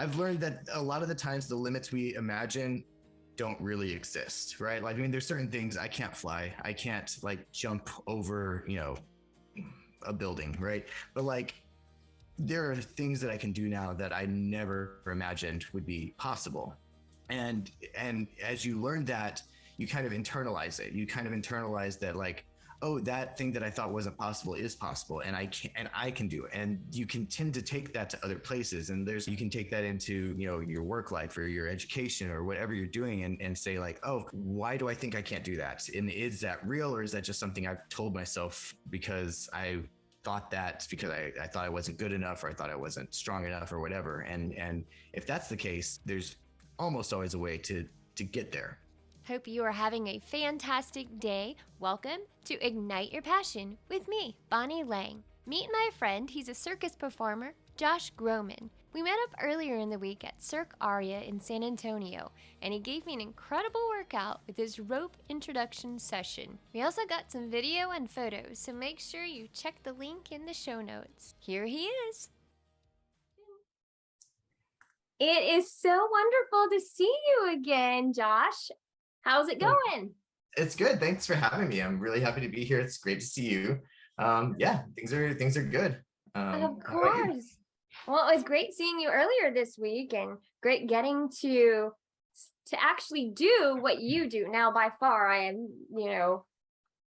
I've learned that a lot of the times the limits we imagine don't really exist, right? Like, I mean, there's certain things I can't fly. I can't like jump over, a building, right? But like, there are things that I can do now that I never imagined would be possible. And as you learn that, you kind of internalize it. You kind of internalize that, like, oh, that thing that I thought wasn't possible is possible, and I can do it. And you can tend to take that to other places, and you can take that into your work life or your education or whatever you're doing, and say like, oh, why do I think I can't do that? And is that real, or is that just something I've told myself because I thought that because I thought I wasn't good enough, or I thought I wasn't strong enough, or whatever. And if that's the case, there's almost always a way to get there. Hope you are having a fantastic day. Welcome to Ignite Your Passion with me, Bonnie Lang. Meet my friend, he's a circus performer, Josh Grohman. We met up earlier in the week at Cirque Aria in San Antonio, and he gave me an incredible workout with his rope introduction session. We also got some video and photos, so make sure you check the link in the show notes. Here he is. It is so wonderful to see you again, Josh. How's it going? It's good. Thanks for having me. I'm really happy to be here. It's great to see you. Yeah, things are good. Of course. Well, it was great seeing you earlier this week, and great getting to actually do what you do. Now, by far, I am,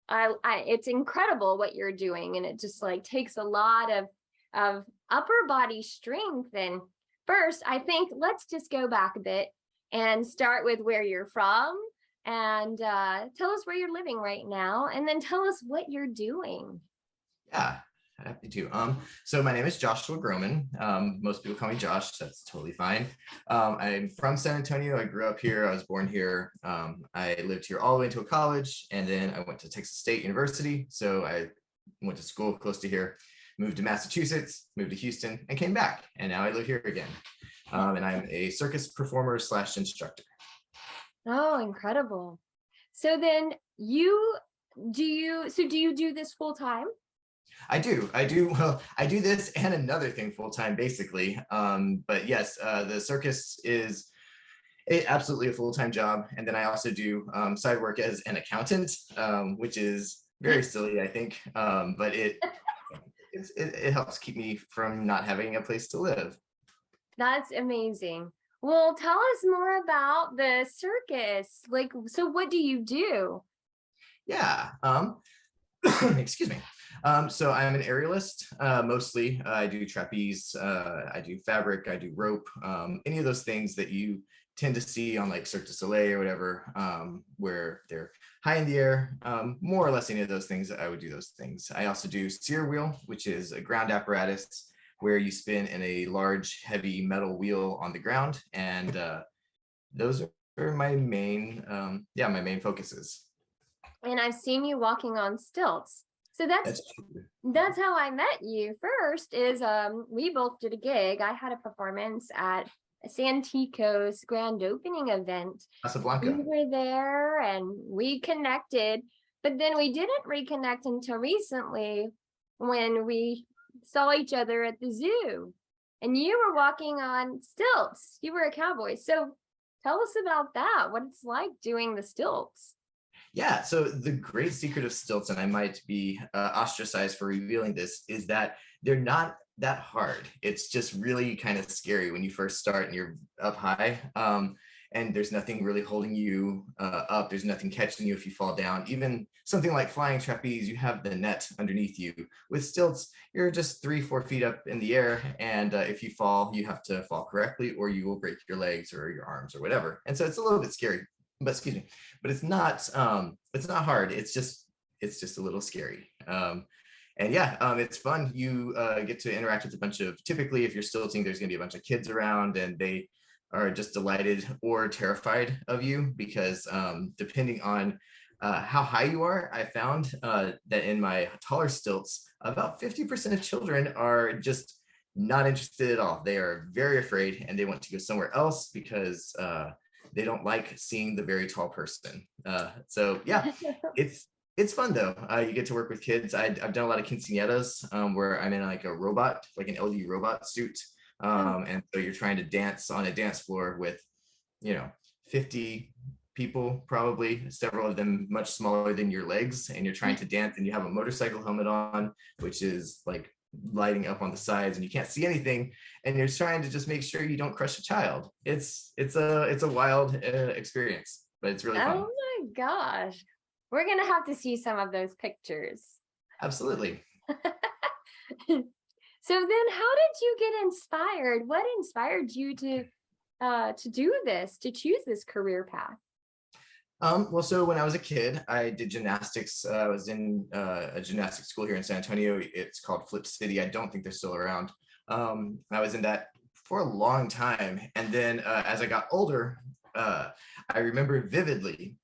it's incredible what you're doing, and it just like takes a lot of upper body strength. And first, I think let's just go back a bit and start with where you're from, and tell us where you're living right now, and then tell us what you're doing. Yeah, happy to. So my name is Joshua Grohman. Most people call me Josh. That's totally fine. I'm from San Antonio. I grew up here. I was born here. I lived here all the way until college, and then I went to Texas State University. So I went to school close to here, moved to Massachusetts, moved to Houston, and came back. And now I live here again. And I'm a circus performer / instructor. Oh, incredible. So then do you do this full time? I do. Well, I do this and another thing full time, basically. But yes, the circus is absolutely a full-time job. And then I also do side work as an accountant, which is very silly, I think. But it helps keep me from not having a place to live. That's amazing. Well, tell us more about the circus. Like, so what do you do? Yeah. Excuse me. So I'm an aerialist, mostly. I do trapeze, I do fabric, I do rope, any of those things that you tend to see on like Cirque du Soleil or whatever, where they're high in the air. More or less any of those things, I would do those things. I also do steer wheel, which is a ground apparatus where you spin in a large, heavy metal wheel on the ground. And those are my main, my main focuses. And I've seen you walking on stilts. So that's how I met you first is we both did a gig. I had a performance at Santico's grand opening event. Casablanca. We were there and we connected, but then we didn't reconnect until recently when we saw each other at the zoo, and you were walking on stilts. You were a cowboy. So tell us about that, what it's like doing the stilts. Yeah, so the great secret of stilts, and I might be ostracized for revealing this, is that they're not that hard. It's just really kind of scary when you first start and you're up high, and there's nothing really holding you up. There's nothing catching you if you fall down. Even something like flying trapeze, you have the net underneath you. With stilts, you're just 3-4 feet up in the air, and if you fall, you have to fall correctly, or you will break your legs or your arms or whatever. And so it's a little bit scary. But excuse me, but it's not hard. It's just a little scary. And yeah, it's fun. You get to interact with a bunch of, typically if you're stilting, there's gonna be a bunch of kids around, and they are just delighted or terrified of you because depending on how high you are, I found that in my taller stilts, about 50% of children are just not interested at all. They are very afraid and they want to go somewhere else because they don't like seeing the very tall person. So yeah, it's fun though. You get to work with kids. I've done a lot of quinceañeras where I'm in like a robot, like an LED robot suit And so you're trying to dance on a dance floor with, 50 people, probably several of them much smaller than your legs, and you're trying to dance, and you have a motorcycle helmet on, which is like lighting up on the sides, and you can't see anything, and you're trying to just make sure you don't crush a child. It's a wild experience, but it's really fun. Oh my gosh. We're going to have to see some of those pictures. Absolutely. So then how did you get inspired? What inspired you to do this, to choose this career path? Well, so when I was a kid, I did gymnastics. I was in a gymnastics school here in San Antonio. It's called Flip City. I don't think they're still around. I was in that for a long time. And then as I got older, I remember vividly,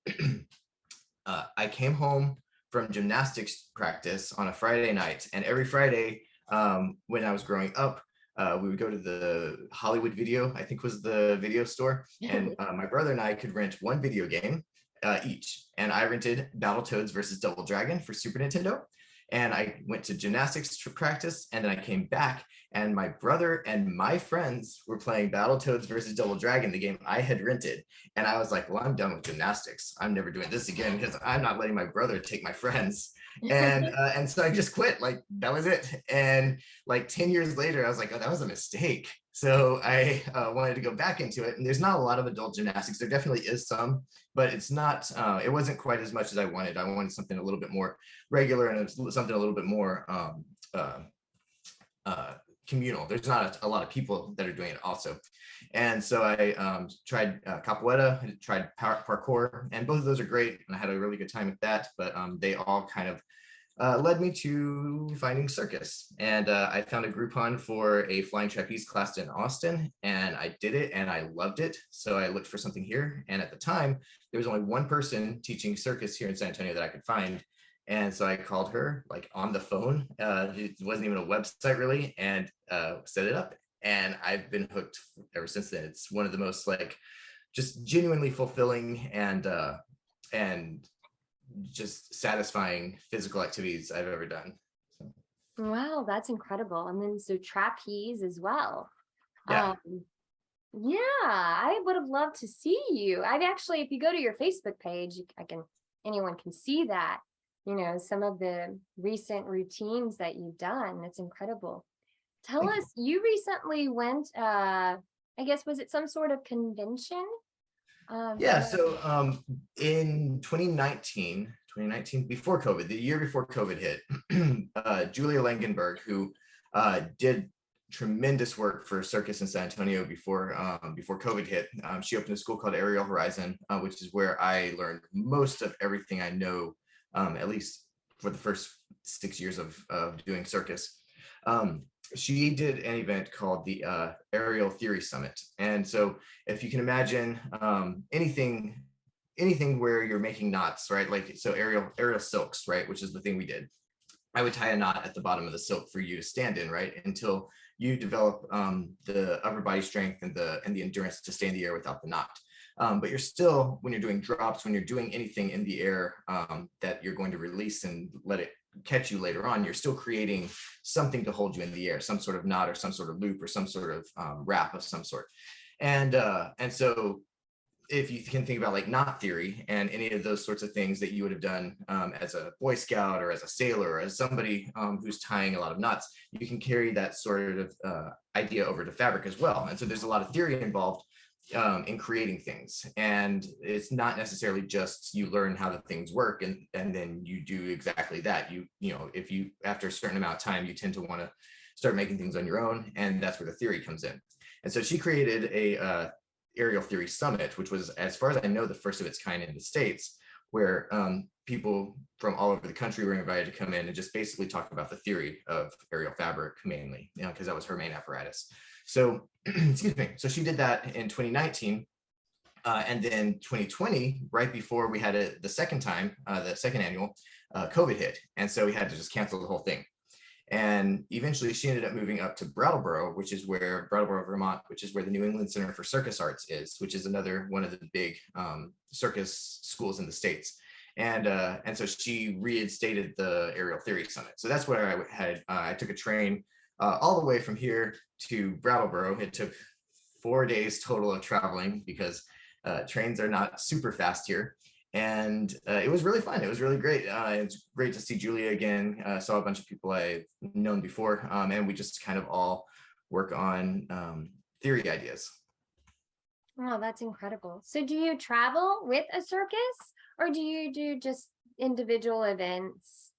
I came home from gymnastics practice on a Friday night. And every Friday when I was growing up, we would go to the Hollywood Video, I think was the video store. And my brother and I could rent one video game each. And I rented Battletoads versus Double Dragon for Super Nintendo. And I went to gymnastics practice, and then I came back, and my brother and my friends were playing Battletoads versus Double Dragon, the game I had rented. And I was like, well, I'm done with gymnastics. I'm never doing this again because I'm not letting my brother take my friends. And so I just quit. Like, that was it. And like 10 years later, I was like, oh, that was a mistake. So I wanted to go back into it. And there's not a lot of adult gymnastics. There definitely is some, but it's not, it wasn't quite as much as I wanted. I wanted something a little bit more regular and something a little bit more communal. There's not a lot of people that are doing it also. And so I tried capoeira, I tried parkour, and both of those are great. And I had a really good time with that, but they all kind of led me to finding circus. And I found a Groupon for a flying trapeze class in Austin, and I did it and I loved it. So I looked for something here. And at the time, there was only one person teaching circus here in San Antonio that I could find. And so I called her like on the phone. It wasn't even a website really, and set it up. And I've been hooked ever since then. It's one of the most like just genuinely fulfilling and just satisfying physical activities I've ever done. So, Wow, that's incredible. And then so trapeze as well. yeah. Yeah, I would have loved to see you. I've actually, if you go to your Facebook page, anyone can see that, some of the recent routines that you've done. It's incredible. Tell Thank you. us, you recently went, I guess, was it some sort of convention? Yeah, so in 2019, before COVID, the year before COVID hit, Julia Langenberg, who did tremendous work for circus in San Antonio before COVID hit, she opened a school called Aerial Horizon, which is where I learned most of everything I know, at least for the first 6 years of doing circus. She did an event called the Aerial Theory Summit. And so if you can imagine anything where you're making knots, right? Like, so aerial silks, right? Which is the thing we did. I would tie a knot at the bottom of the silk for you to stand in, right? Until you develop the upper body strength and the endurance to stay in the air without the knot. But you're still, when you're doing drops, when you're doing anything in the air that you're going to release and let it catch you later on, you're still creating something to hold you in the air, some sort of knot or some sort of loop or some sort of wrap of some sort. And so if you can think about like knot theory and any of those sorts of things that you would have done as a Boy Scout or as a sailor or as somebody who's tying a lot of knots, you can carry that sort of idea over to fabric as well. And so there's a lot of theory involved in creating things, and it's not necessarily just you learn how the things work and then you do exactly that. If you after a certain amount of time, you tend to want to start making things on your own, and that's where the theory comes in. And so she created a Aerial Theory Summit, which was, as far as I know, the first of its kind in the States, where people from all over the country were invited to come in and just basically talk about the theory of aerial fabric mainly, because that was her main apparatus. So, excuse me. So she did that in 2019. And then 2020, right before we had the second time, the second annual, COVID hit. And so we had to just cancel the whole thing. And eventually she ended up moving up to Brattleboro, Vermont, which is where the New England Center for Circus Arts is, which is another one of the big circus schools in the States. And so she reinstated the Aerial Theory Summit. So that's where I took a train all the way from here to Brattleboro. It took 4 days total of traveling because trains are not super fast here. And it was really fun. It was really great. It's great to see Julia again. Saw a bunch of people I've known before, and we just kind of all work on theory ideas. Oh, that's incredible. So do you travel with a circus or do you do just individual events?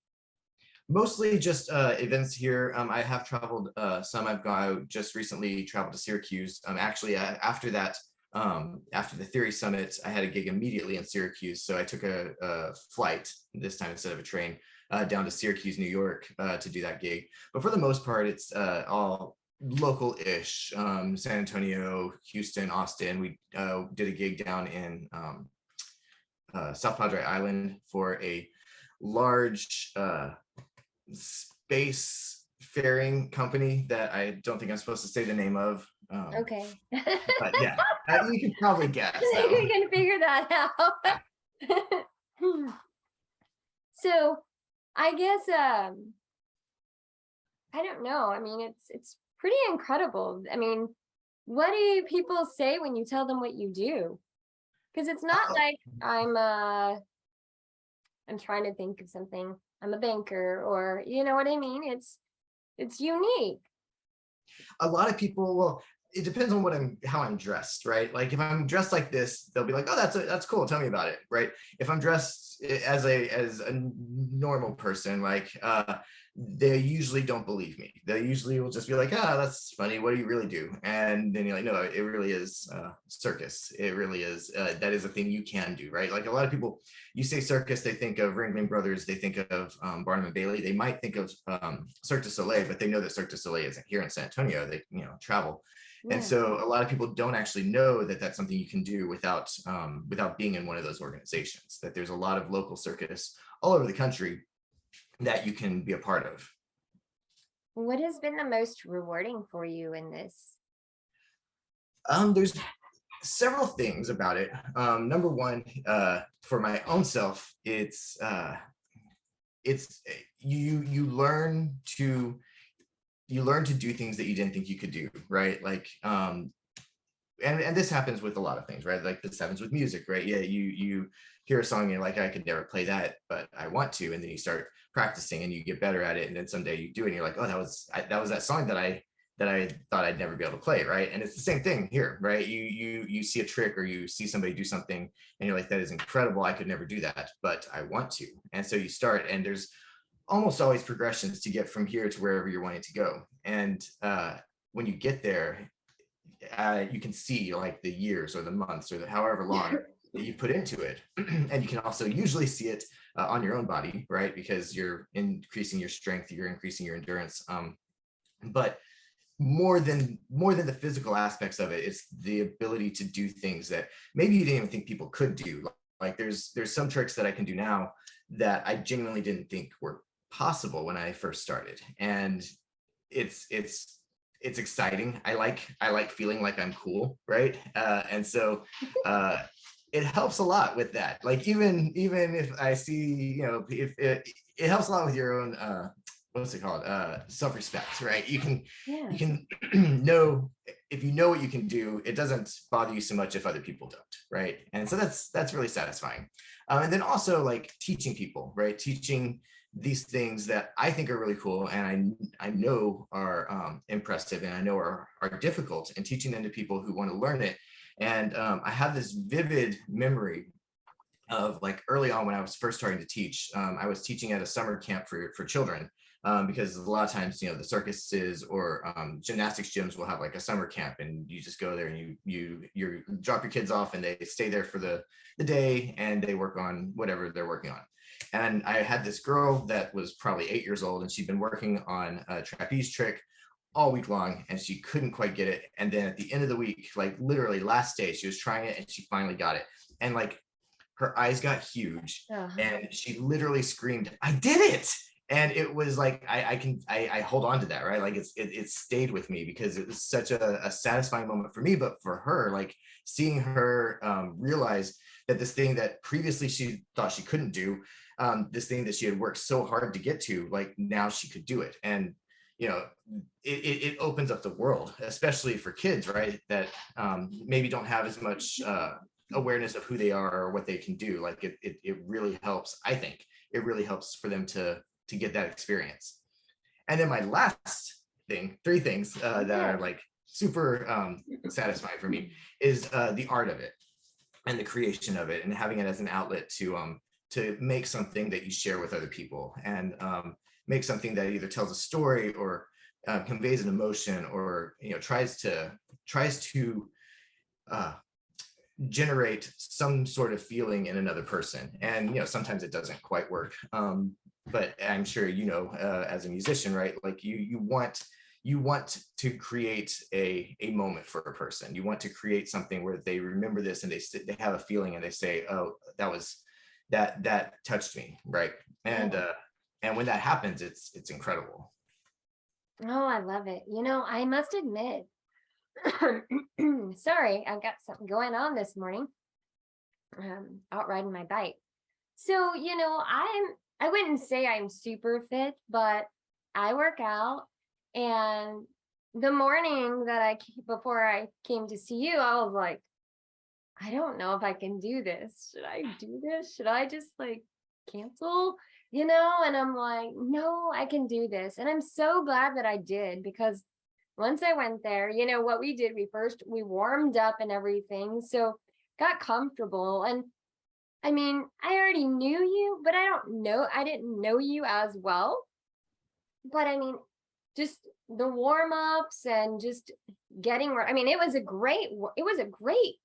Mostly just events here. I have traveled some. I just recently traveled to Syracuse. Actually, after that, after the Theory Summit, I had a gig immediately in Syracuse. So I took a flight this time instead of a train down to Syracuse, New York to do that gig. But for the most part, it's all local-ish. San Antonio, Houston, Austin. We did a gig down in South Padre Island for a large space faring company that I don't think I'm supposed to say the name of. Okay. But yeah, you can probably guess. You can figure that out. So I guess I don't know. I mean, it's pretty incredible. I mean, what do people say when you tell them what you do? Because it's not like I'm trying to think of something. I'm a banker, or you know what I mean? It's unique. A lot of people, well, it depends on how I'm dressed, right? Like if I'm dressed like this, they'll be like, oh, that's cool. Tell me about it, right? If I'm dressed as a normal person, like they usually don't believe me. They usually will just be like, ah, that's funny. What do you really do? And then you're like, no, it really is circus. It really is. That is a thing you can do, right? Like a lot of people, you say circus, they think of Ringling Brothers, they think of Barnum and Bailey. They might think of Cirque du Soleil, but they know that Cirque du Soleil isn't here in San Antonio. They travel. Yeah. And so a lot of people don't actually know that that's something you can do without being in one of those organizations, that there's a lot of local circus all over the country that you can be a part of. What has been the most rewarding for you in this? There's several things about it. Number one, for my own self, it's you learn to do things that you didn't think you could do, right? Like and this happens with a lot of things, right? Like this happens with music, right? Yeah, you hear a song and you're like, I could never play that, but I want to, and then you start practicing and you get better at it, and then someday you do it and you're like, oh, that was that song that I thought I'd never be able to play, right? And it's the same thing here, right? You see a trick or you see somebody do something and you're like, that is incredible, I could never do that, but I want to. And so you start, and there's almost always progressions to get from here to wherever you're wanting to go. And when you get there, you can see like the years or the months or however long that you put into it. And you can also usually see it on your own body, right? Because you're increasing your strength, you're increasing your endurance. But more than the physical aspects of it, it's the ability to do things that maybe you didn't even think people could do. Like there's some tricks that I can do now that I genuinely didn't think were possible when I first started. And it's exciting. I like feeling like I'm cool, right? And so it helps a lot with that. Like even if I see, if it helps a lot with your own what's it called? Self-respect, right? You can know, if you know what you can do, it doesn't bother you so much if other people don't, right? And so that's really satisfying. And then also like teaching people, right? Teaching these things that I think are really cool and I know are impressive and I know are difficult, and teaching them to people who want to learn it. And I have this vivid memory of like early on when I was first starting to teach. I was teaching at a summer camp for children. Because a lot of times, the circuses or gymnastics gyms will have like a summer camp, and you just go there and you drop your kids off and they stay there for the day and they work on whatever they're working on. And I had this girl that was probably 8 years old, and she'd been working on a trapeze trick all week long and she couldn't quite get it. And then at the end of the week, like literally last day, she was trying it and she finally got it. And like her eyes got huge and she literally screamed, I did it. And it was like, I hold on to that, right? Like it stayed with me because it was such a satisfying moment for me, but for her, like seeing her realize that this thing that previously she thought she couldn't do, this thing that she had worked so hard to get to, like now she could do it. And you know, it opens up the world, especially for kids, right? That maybe don't have as much awareness of who they are or what they can do. Like it really helps. I think it really helps for them to get that experience. And then my last thing, three things that are like super satisfying for me is the art of it and the creation of it and having it as an outlet to make something that you share with other people and make something that either tells a story or conveys an emotion or tries to generate some sort of feeling in another person. And sometimes it doesn't quite work, but I'm sure as a musician, right, like you want to create a moment for a person. You want to create something where they remember this and they have a feeling and they say, oh, that touched me, right? And when that happens, it's incredible. Oh, I love it. I must admit, sorry, I've got something going on this morning. Out riding my bike. So, I wouldn't say I'm super fit, but I work out. And the morning before I came to see you, I was like, I don't know if I can do this. Should I do this? Should I just cancel? And I'm like, no, I can do this. And I'm so glad that I did, because once I went there, what we did, we warmed up and everything. So got comfortable. And I mean, I already knew you, but I didn't know you as well. But I mean, just the warm-ups and just I mean, it was a great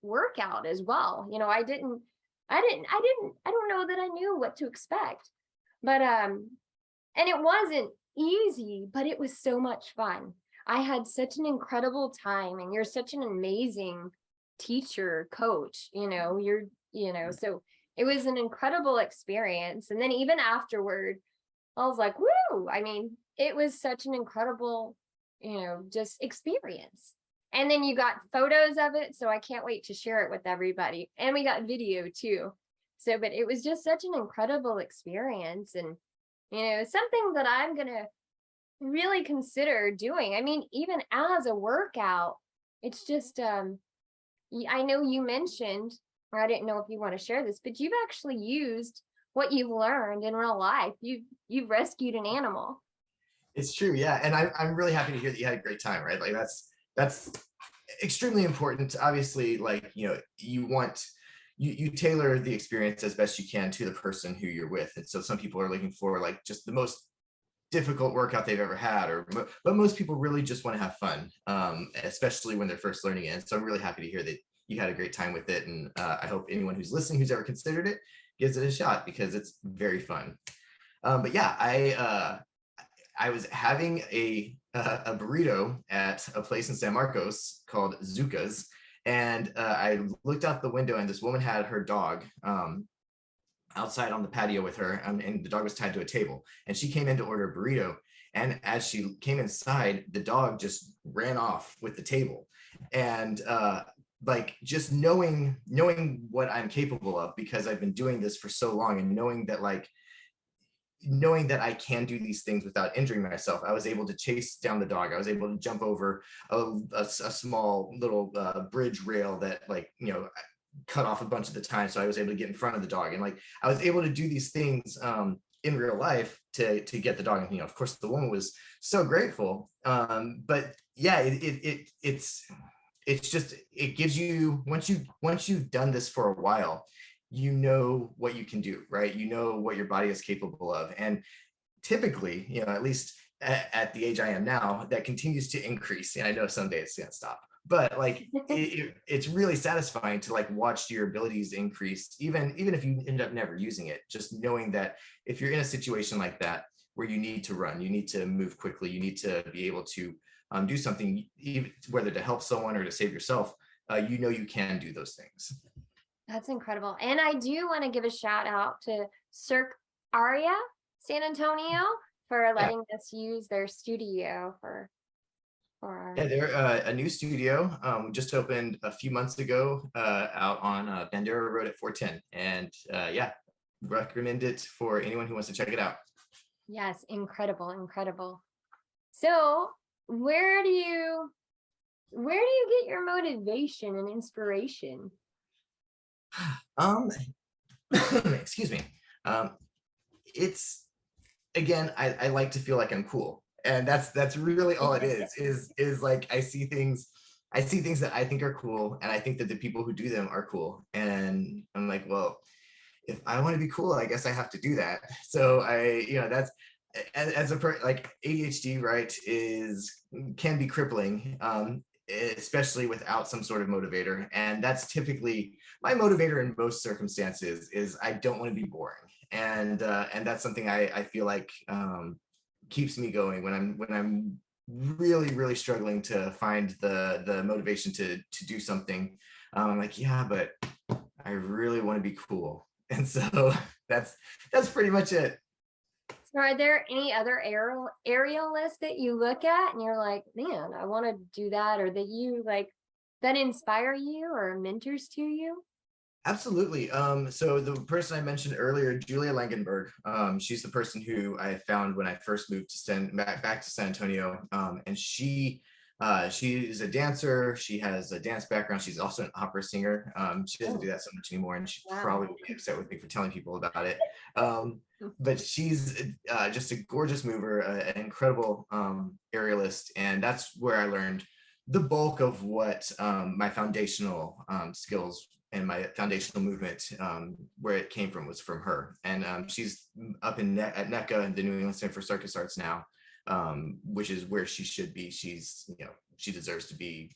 workout as well. I don't know that I knew what to expect. But and it wasn't easy, but it was so much fun. I had such an incredible time, and you're such an amazing teacher, coach, so it was an incredible experience. And then even afterward, I was like, woo! I mean, it was such an incredible, just experience. And then you got photos of it, so I can't wait to share it with everybody. And we got video too. So, but it was just such an incredible experience, and something that I'm gonna really consider doing. I mean, even as a workout, it's just I know you mentioned, or I didn't know if you want to share this, but you've actually used what you've learned in real life. You've rescued an animal. It's true, yeah. And I'm really happy to hear that you had a great time, right? Like that's extremely important. Obviously, like you tailor the experience as best you can to the person who you're with. And so some people are looking for like just the most difficult workout they've ever had, but most people really just want to have fun, especially when they're first learning it. And so I'm really happy to hear that you had a great time with it. And I hope anyone who's listening who's ever considered it gives it a shot, because it's very fun. But yeah, I was having a burrito at a place in San Marcos called Zuka's, and I looked out the window, and this woman had her dog outside on the patio with her, and the dog was tied to a table. And she came in to order a burrito, and as she came inside, the dog just ran off with the table. And like just knowing what I'm capable of, because I've been doing this for so long, and knowing that I can do these things without injuring myself, I was able to chase down the dog. I was able to jump over a small little bridge rail that cut off a bunch of the time. So I was able to get in front of the dog. And I was able to do these things in real life to get the dog. And, of course, the woman was so grateful. But yeah, it's just, it gives you, once you've done this for a while, you know what you can do, right? You know what your body is capable of. And typically, at least at the age I am now, that continues to increase. And I know someday it's gonna stop, but it's really satisfying to watch your abilities increase, even if you end up never using it. Just knowing that if you're in a situation like that where you need to run, you need to move quickly, you need to be able to do something, even whether to help someone or to save yourself, you can do those things. That's incredible. And I do want to give a shout out to Cirque Aria San Antonio for letting us use their studio for yeah, they're a new studio. We just opened a few months ago out on Bandera Road at 410. And recommend it for anyone who wants to check it out. Yes, incredible. So where do you get your motivation and inspiration? Um, excuse me. Um, it's again, I like to feel like I'm cool. And that's really all it is like I see things that I think are cool, and I think that the people who do them are cool. And I'm like, well, if I want to be cool, I guess I have to do that. So that's as like ADHD, right, is can be crippling, especially without some sort of motivator. And that's typically my motivator in most circumstances is I don't want to be boring. And that's something I feel like keeps me going when I'm really, really struggling to find the motivation to do something. I'm like, yeah, but I really want to be cool. And so that's pretty much it. So are there any other aerial lists that you look at and you're like, man, I want to do that, or that you like that inspire you or mentors to you? Absolutely. So the person I mentioned earlier, Julia Langenberg, she's the person who I found when I first moved to back to San Antonio. And she's a dancer. She has a dance background. She's also an opera singer. She doesn't do that so much anymore, and she probably would be upset with me for telling people about it. But she's just a gorgeous mover, an incredible aerialist, and that's where I learned the bulk of what my foundational skills and my foundational movement, where it came from, was from her. And she's up at NECA in the New England Center for Circus Arts now, which is where she should be. She deserves to be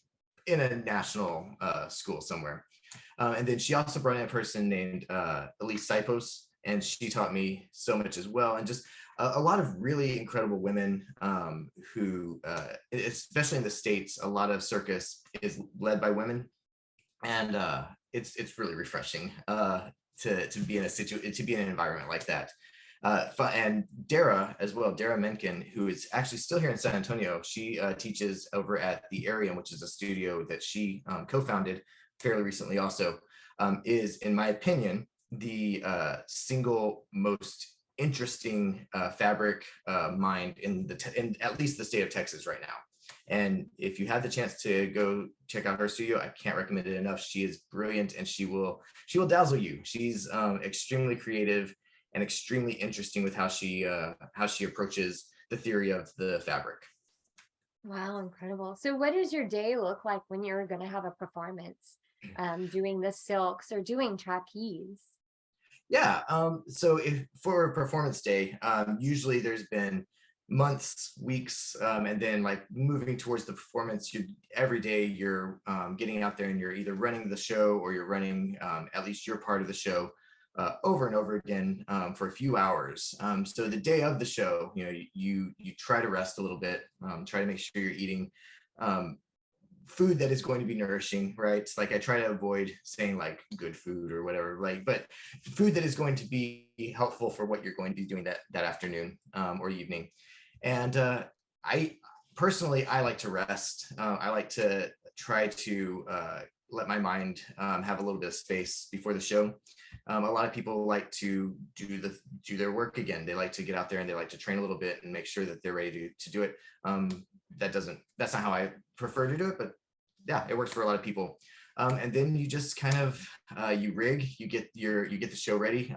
in a national school somewhere. And then she also brought in a person named Elise Sipos, and she taught me so much as well. And just a lot of really incredible women who, especially in the States, a lot of circus is led by women. And it's really refreshing to be in to be in an environment like that. And Dara as well, Dara Menken, who is actually still here in San Antonio. She teaches over at the Area, which is a studio that she co-founded fairly recently also, is, in my opinion, the single most interesting fabric mind in at least the state of Texas right now. And if you have the chance to go check out her studio, I can't recommend it enough. She is brilliant, and she will dazzle you. She's extremely creative and extremely interesting with how she approaches the theory of the fabric. Wow, incredible. So what does your day look like when you're going to have a performance, doing the silks or doing trapeze? Yeah. So if for a performance day, usually there's been months, weeks, and then like moving towards the performance, every day you're getting out there and you're either running the show or you're running at least your part of the show over and over again for a few hours. So the day of the show, you try to rest a little bit, try to make sure you're eating food that is going to be nourishing, right? Like I try to avoid saying like good food or whatever, like, but food that is going to be helpful for what you're going to be doing that afternoon or evening. And I personally, I like to rest. I like to try to let my mind have a little bit of space before the show. A lot of people like to do their work again. They like to get out there and they like to train a little bit and make sure that they're ready to do it. That's not how I prefer to do it, but yeah, it works for a lot of people. And then you just kind of you rig, you get the show ready.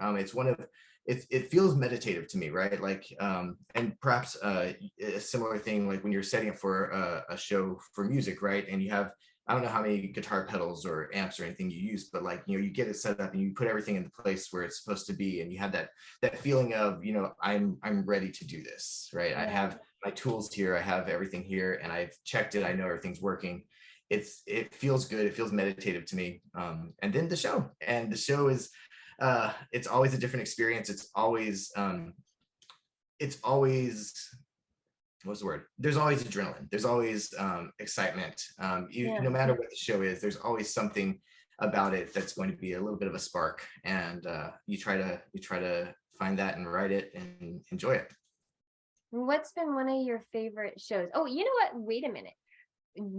It feels meditative to me, right? Like, and perhaps a similar thing, like when you're setting up for a show for music, right? And you have, I don't know how many guitar pedals or amps or anything you use, but like, you get it set up and you put everything in the place where it's supposed to be. And you have that feeling of, I'm ready to do this, right? Yeah. I have my tools here. I have everything here and I've checked it. I know everything's working. It feels good. It feels meditative to me. And then the show is, it's always a different experience. It's always what's the word? There's always adrenaline. There's always excitement. No matter what the show is, there's always something about it that's going to be a little bit of a spark. And you try to find that and write it and enjoy it. What's been one of your favorite shows? Oh, you know what? Wait a minute.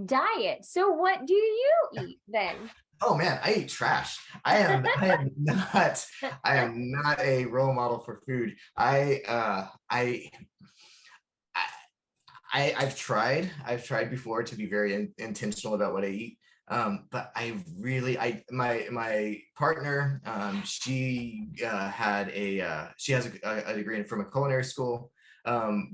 Diet. So what do you eat then? Oh man, I eat trash. I am not a role model for food. I've tried before to be very intentional about what I eat. But my partner, she has a degree from a culinary school.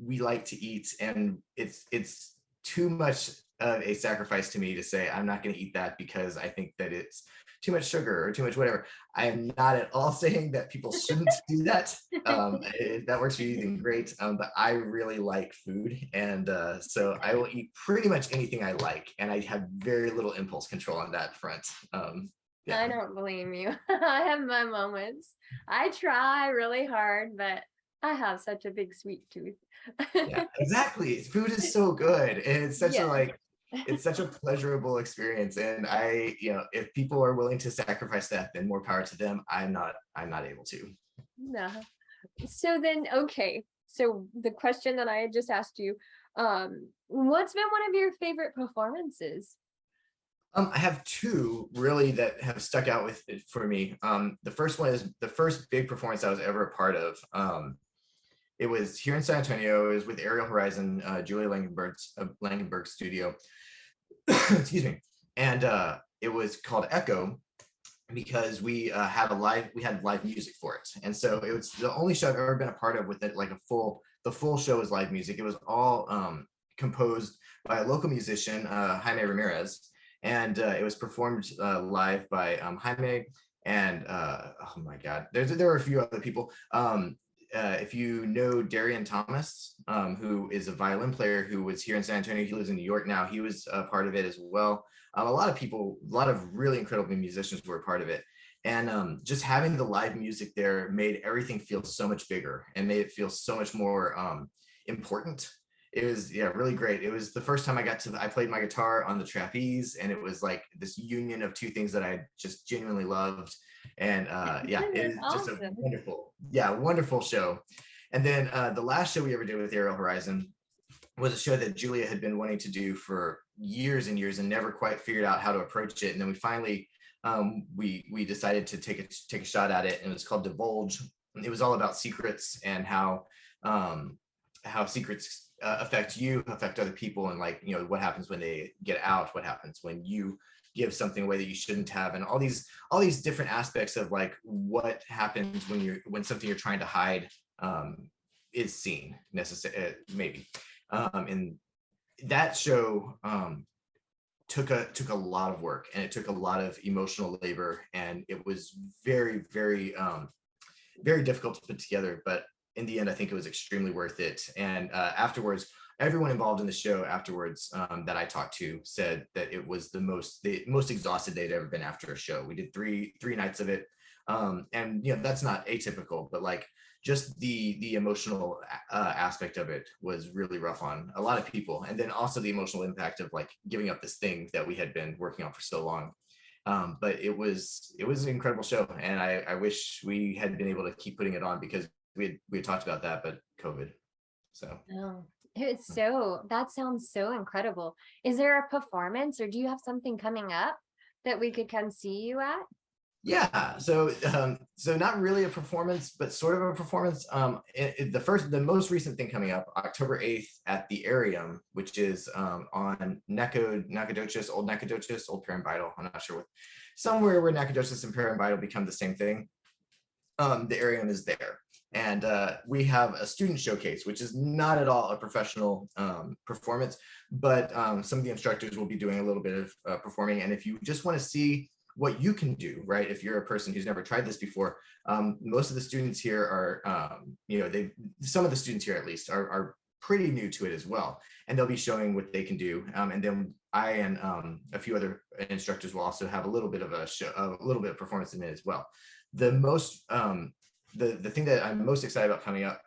We like to eat, and it's too much of a sacrifice to me to say I'm not going to eat that because I think that it's too much sugar or too much whatever. I am not at all saying that people shouldn't do that. If that works for you, then great. But I really like food, and so I will eat pretty much anything I like, and I have very little impulse control on that front. Yeah. I don't blame you. I have my moments. I try really hard, but I have such a big sweet tooth. Yeah, exactly. Food is so good, and it's such a Yeah. like it's such a pleasurable experience. And if people are willing to sacrifice that, then more power to them. I'm not able to. No. So then, okay. So the question that I had just asked you, what's been one of your favorite performances? I have two really that have stuck out with it for me. The first one is the first big performance I was ever a part of. It was here in San Antonio. It was with Aerial Horizon, Julia Langenberg's studio. Excuse me. And it was called Echo because we had live music for it. And so it was the only show I've ever been a part of with it, like the full show is live music. It was all composed by a local musician, Jaime Ramirez, and it was performed live by Jaime and oh my God, there were a few other people. If you know Darian Thomas, who is a violin player who was here in San Antonio, he lives in New York now. He was a part of it as well. A lot of people, a lot of really incredible musicians were a part of it. And just having the live music there made everything feel so much bigger and made it feel so much more important. It was really great. It was the first time I played my guitar on the trapeze, and it was like this union of two things that I just genuinely loved. And it is just a Awesome. wonderful show. And then the last show we ever did with Aerial Horizon was a show that Julia had been wanting to do for years and years and never quite figured out how to approach it. And then we finally we decided to take a shot at it, and it was called Divulge. It was all about secrets and how secrets affect other people, and what happens when they get out, what happens when you give something away that you shouldn't have, and all these different aspects of like what happens when something you're trying to hide is seen maybe. And that show took a lot of work, and it took a lot of emotional labor, and it was very, very very difficult to put together, but in the end, I think it was extremely worth it. And afterwards, everyone involved in the show afterwards that I talked to said that it was the most exhausted they'd ever been after a show. We did three nights of it, and that's not atypical, but like just the emotional aspect of it was really rough on a lot of people, and then also the emotional impact of like giving up this thing that we had been working on for so long. But it was an incredible show, and I wish we had been able to keep putting it on because we had talked about that, but COVID. So Oh, that sounds so incredible. Is there a performance, or do you have something coming up that we could come see you at? yeah, so not really a performance, but sort of a performance. The most recent thing coming up, October 8th at the Arium, which is on Nacogdoches, Old Paramvidal. I'm not sure somewhere where Nacogdoches and Paramvidal become the same thing. The Arium is there. And we have a student showcase, which is not at all a professional performance, but some of the instructors will be doing a little bit of performing. And if you just want to see what you can do, right? If you're a person who's never tried this before, most of the students here are, some of the students here at least are pretty new to it as well. And they'll be showing what they can do. And then I and a few other instructors will also have a little bit of performance in it as well. The thing that I'm most excited about coming up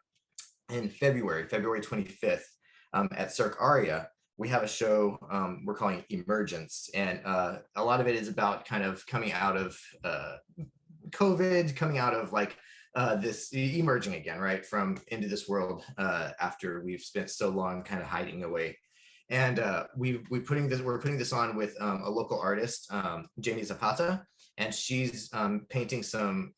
in February 25th, at Cirque Aria, we have a show we're calling Emergence. And a lot of it is about kind of coming out of COVID, coming out of like this emerging again, right, from into this world after we've spent so long kind of hiding away. And we're putting this on with a local artist, Jamie Zapata, and she's painting some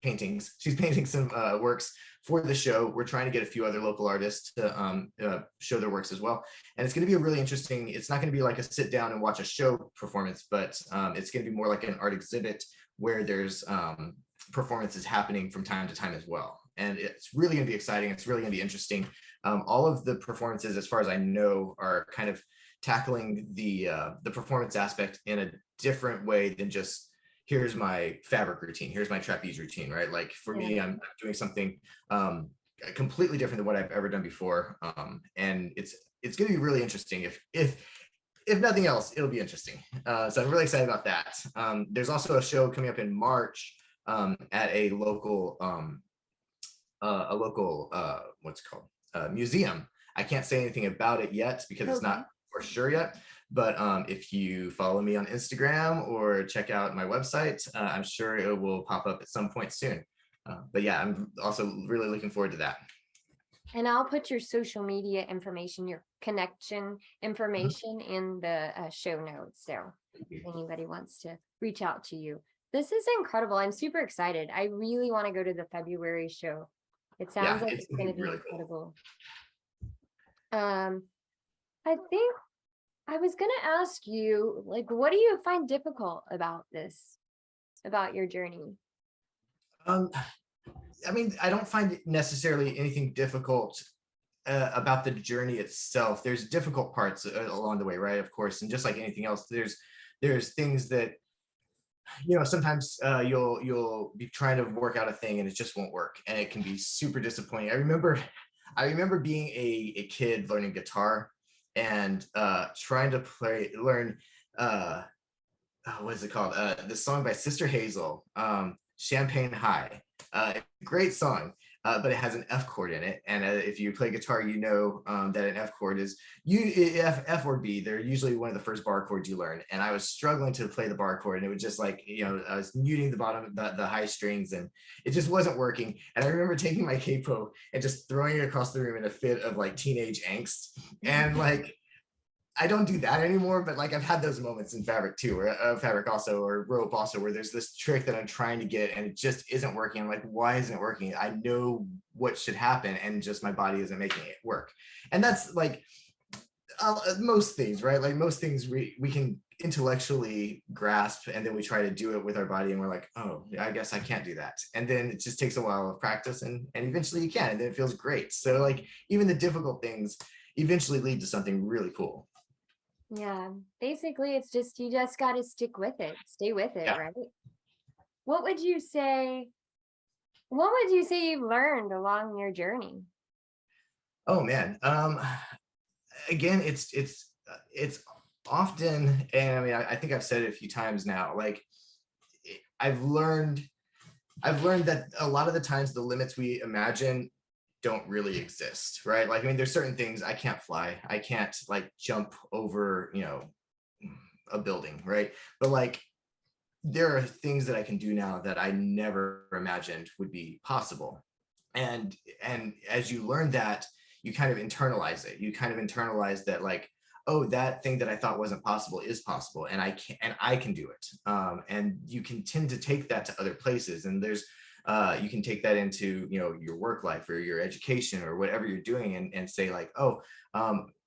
paintings. She's painting some works for the show. We're trying to get a few other local artists to show their works as well. And it's going to be a really interesting, it's not going to be like a sit down and watch a show performance, but it's going to be more like an art exhibit where there's performances happening from time to time as well. And it's really going to be exciting. It's really going to be interesting. All of the performances, as far as I know, are kind of tackling the performance aspect in a different way than just, here's my fabric routine, here's my trapeze routine, right? Like for me, I'm doing something completely different than what I've ever done before. And it's going to be really interesting. If nothing else, it'll be interesting. So I'm really excited about that. There's also a show coming up in March at a local what's it called? Museum. I can't say anything about it yet because it's not for sure yet. But if you follow me on Instagram or check out my website, I'm sure it will pop up at some point soon. But yeah, I'm also really looking forward to that. And I'll put your social media information, your connection information in the show notes. So if anybody wants to reach out to you. This is incredible. I'm super excited. I really want to go to the February show. It sounds like it's going to be really incredible. Cool. I think I was going to ask you, like, what do you find difficult about this, about your journey? I mean, I don't find necessarily anything difficult about the journey itself. There's difficult parts along the way, right? Of course. And just like anything else, there's things that, you know, sometimes you'll be trying to work out a thing and it just won't work. And it can be super disappointing. I remember being a kid learning guitar and trying to learn what is it called? This song by Sister Hazel, Champagne High. Great song, but it has an F chord in it. And if you play guitar, you know that an F chord is F or B. They're usually one of the first bar chords you learn. And I was struggling to play the bar chord, and it was just like, you know, I was muting the bottom, the high strings, and it just wasn't working. And I remember taking my capo and just throwing it across the room in a fit of like teenage angst. And like, I don't do that anymore, but like I've had those moments in fabric too, or fabric also, or rope also, where there's this trick that I'm trying to get and it just isn't working. I'm like, why isn't it working? I know what should happen and just my body isn't making it work. And that's like most things, right? Like most things we can intellectually grasp, and then we try to do it with our body and we're like, oh, I guess I can't do that. And then it just takes a while of practice and eventually you can, and then it feels great. So like even the difficult things eventually lead to something really cool. Yeah, basically it's just, you just got to stick with it, stay with it, right? What would you say you've learned along your journey? Oh man, again, it's often, and I mean, I think I've said it a few times now, like I've learned that a lot of the times the limits we imagine don't really exist, right? Like, I mean, there's certain things I can't fly. I can't like jump over, you know, a building, right? But like, there are things that I can do now that I never imagined would be possible. And as you learn that, you kind of internalize it. You kind of internalize that like, oh, that thing that I thought wasn't possible is possible, and I can do it. And you can tend to take that to other places. And there's you can take that into, you know, your work life or your education or whatever you're doing, and say like, oh,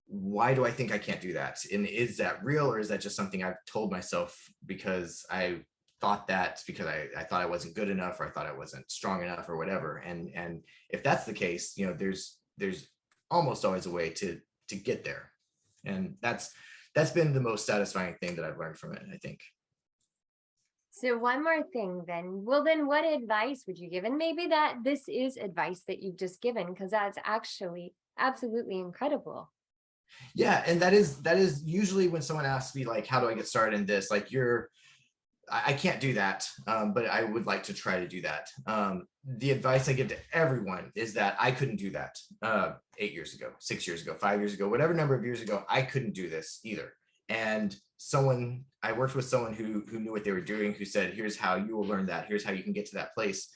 why do I think I can't do that? And is that real, or is that just something I've told myself because I thought that, because I thought I wasn't good enough, or I thought I wasn't strong enough, or whatever. And if that's the case, you know, there's almost always a way to get there. And that's been the most satisfying thing that I've learned from it, I think. So one more thing then. Well, then what advice would you give? And maybe that this is advice that you've just given, because that's actually absolutely incredible. Yeah, and that is usually when someone asks me like, how do I get started in this? Like, I can't do that, but I would like to try to do that. The advice I give to everyone is that I couldn't do that 8 years ago, 6 years ago, 5 years ago, whatever number of years ago. I couldn't do this either. And I worked with someone who knew what they were doing, who said, here's how you will learn that. Here's how you can get to that place.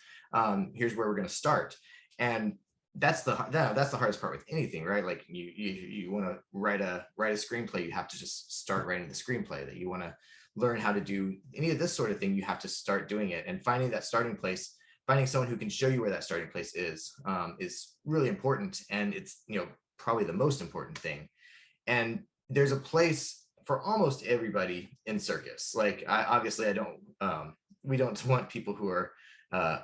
Here's where we're going to start. And that's the hardest part with anything, right? Like you want to write a screenplay, you have to just start writing the screenplay. That you want to learn how to do any of this sort of thing, you have to start doing it, and finding that starting place finding someone who can show you where that starting place is really important. And it's, probably the most important thing. And there's a place for almost everybody in circus. Like, obviously I don't, we don't want people who are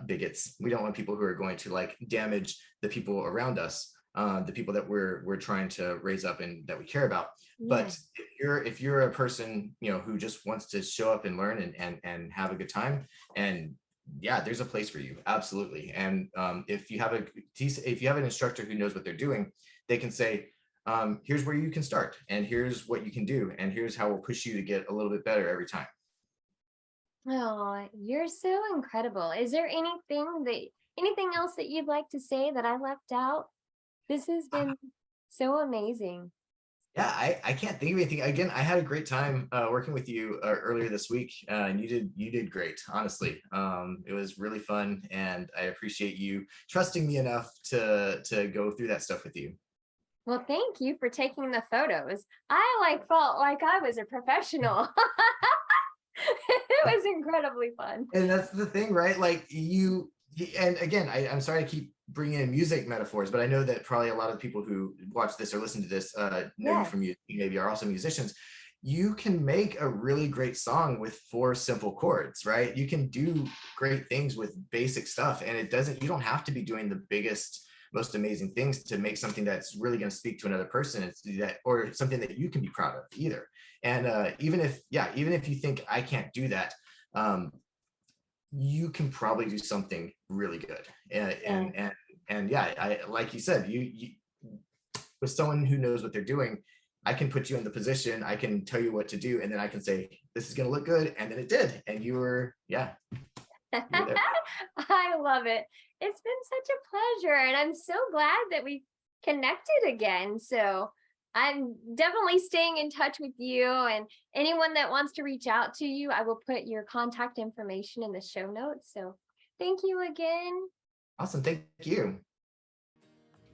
bigots. We don't want people who are going to like damage the people around us, the people that we're trying to raise up and that we care about. Yeah. But if you're a person, who just wants to show up and learn and have a good time, and yeah, there's a place for you, absolutely. And if you have an instructor who knows what they're doing, they can say, here's where you can start, and here's what you can do, and here's how we'll push you to get a little bit better every time. Oh, you're so incredible. Is there anything else that you'd like to say that I left out? This has been so amazing. Yeah, I can't think of anything. Again, I had a great time working with you earlier this week, and you did great. Honestly, it was really fun, and I appreciate you trusting me enough to go through that stuff with you. Well, thank you for taking the photos. I felt like I was a professional. It was incredibly fun. And that's the thing, right? Like and again, I'm sorry to keep bringing in music metaphors, but I know that probably a lot of people who watch this or listen to this know you from music, maybe are also musicians. You can make a really great song with 4 simple chords, right? You can do great things with basic stuff, and you don't have to be doing the biggest, most amazing things to make something that's really going to speak to another person. Or something that you can be proud of either. And even if you think I can't do that, you can probably do something really good. And yeah, I like you said, you with someone who knows what they're doing, I can put you in the position, I can tell you what to do, and then I can say, this is going to look good. And then it did. And you were there. I love it. It's been such a pleasure, and I'm so glad that we connected again. So I'm definitely staying in touch with you, and anyone that wants to reach out to you, I will put your contact information in the show notes. So thank you again. Awesome. Thank you.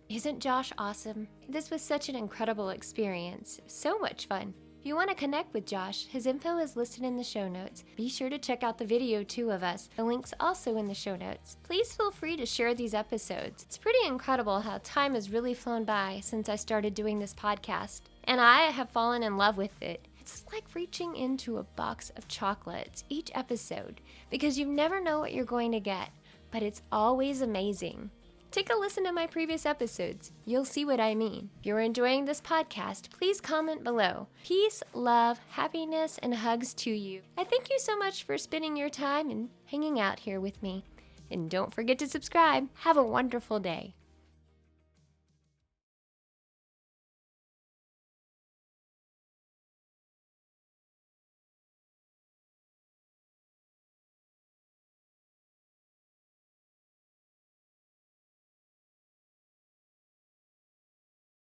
Isn't Josh awesome? This was such an incredible experience. So much fun. If you want to connect with Josh, his info is listed in the show notes. Be sure to check out the video too of us. The link's also in the show notes. Please feel free to share these episodes. It's pretty incredible how time has really flown by since I started doing this podcast, and I have fallen in love with it. It's like reaching into a box of chocolates each episode, because you never know what you're going to get, but it's always amazing. Take a listen to my previous episodes. You'll see what I mean. If you're enjoying this podcast, please comment below. Peace, love, happiness, and hugs to you. I thank you so much for spending your time and hanging out here with me. And don't forget to subscribe. Have a wonderful day.